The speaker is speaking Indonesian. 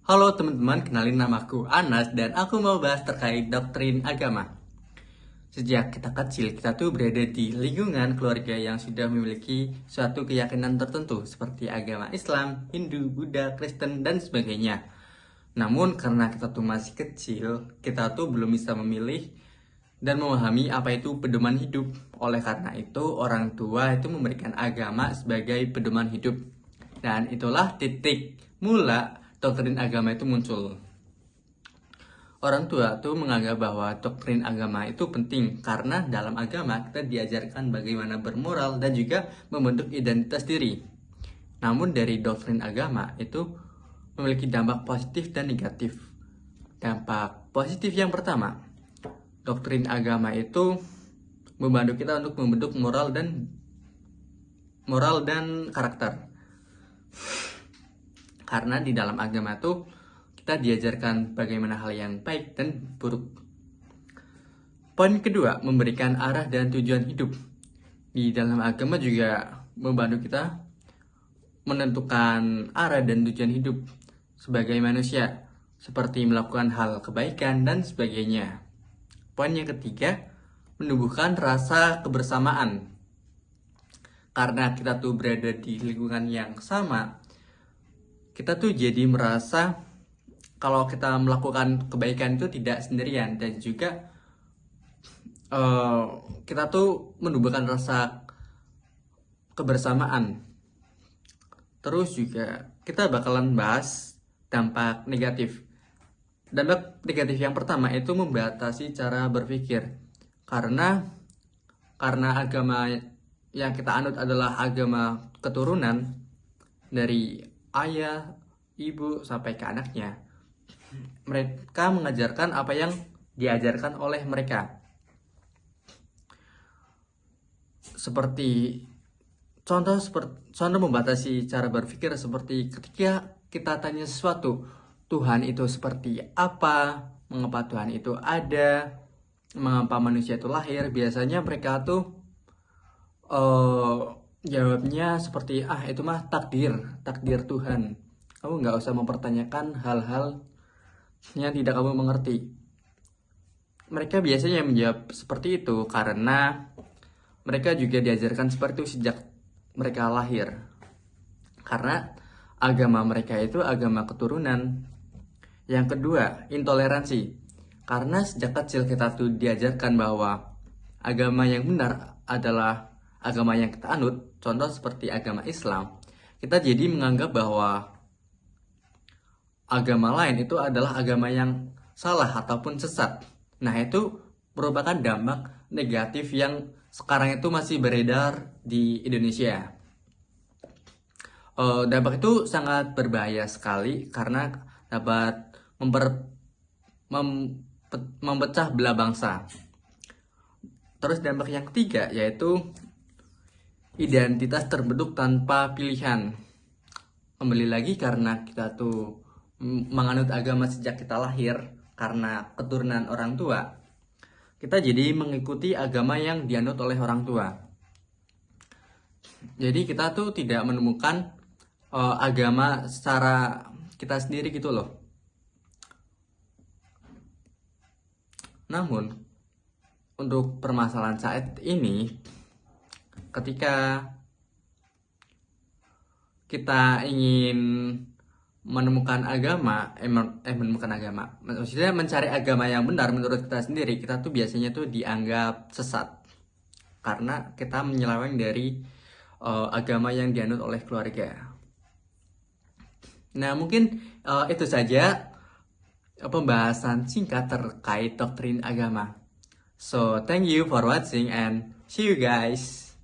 Halo teman-teman, kenalin namaku Anas dan aku mau bahas terkait doktrin agama. Sejak kita kecil, kita tuh berada di lingkungan keluarga yang sudah memiliki suatu keyakinan tertentu seperti agama Islam, Hindu, Buddha, Kristen, dan sebagainya. Namun karena kita tuh masih kecil, kita tuh belum bisa memilih dan memahami apa itu pedoman hidup. Oleh karena itu, orang tua itu memberikan agama sebagai pedoman hidup. Dan itulah titik mula doktrin agama itu muncul. Orang tua tuh menganggap bahwa doktrin agama itu penting karena dalam agama kita diajarkan bagaimana bermoral dan juga membentuk identitas diri. Namun dari doktrin agama itu memiliki dampak positif dan negatif. Dampak positif yang pertama, doktrin agama itu membantu kita untuk membentuk moral dan karakter. Karena di dalam agama itu kita diajarkan bagaimana hal yang baik dan buruk. Poin kedua, memberikan arah dan tujuan hidup. Di dalam agama juga membantu kita menentukan arah dan tujuan hidup sebagai manusia, seperti melakukan hal kebaikan dan sebagainya. Poin yang ketiga, menumbuhkan rasa kebersamaan. Karena kita tuh berada di lingkungan yang sama, kita tuh jadi merasa kalau kita melakukan kebaikan itu tidak sendirian, dan juga kita tuh menumbuhkan rasa kebersamaan. Terus juga kita bakalan bahas dampak negatif. Dampak negatif yang pertama itu membatasi cara berpikir. Karena agama yang kita anut adalah agama keturunan dari ayah, ibu, sampai ke anaknya. Mereka mengajarkan apa yang diajarkan oleh mereka. Contoh membatasi cara berpikir seperti ketika kita tanya sesuatu, Tuhan itu seperti apa, mengapa Tuhan itu ada, mengapa manusia itu lahir, biasanya mereka tuh jawabnya seperti, itu mah takdir Tuhan. Kamu nggak usah mempertanyakan hal-hal yang tidak kamu mengerti. Mereka biasanya menjawab seperti itu karena mereka juga diajarkan seperti itu sejak mereka lahir. Karena agama mereka itu agama keturunan. Yang kedua, intoleransi. Karena sejak kecil kita tuh diajarkan bahwa agama yang benar adalah agama yang kita anut, contoh seperti agama Islam. Kita jadi menganggap bahwa agama lain itu adalah agama yang salah ataupun sesat. Nah, itu merupakan dampak negatif yang sekarang itu masih beredar di Indonesia. Dampak itu sangat berbahaya sekali karena dapat memecah belah bangsa. Terus dampak yang ketiga yaitu identitas terbentuk tanpa pilihan. Kembali lagi karena kita tuh menganut agama sejak kita lahir karena keturunan orang tua, kita jadi mengikuti agama yang dianut oleh orang tua. Jadi kita tuh tidak menemukan agama secara kita sendiri gitu loh. Namun untuk permasalahan saat ini, ketika kita ingin menemukan agama, maksudnya mencari agama yang benar menurut kita sendiri, kita tuh biasanya tuh dianggap sesat karena kita menyeleweng dari agama yang dianut oleh keluarga. Nah, mungkin itu saja pembahasan singkat terkait doktrin agama. So, thank you for watching and see you guys.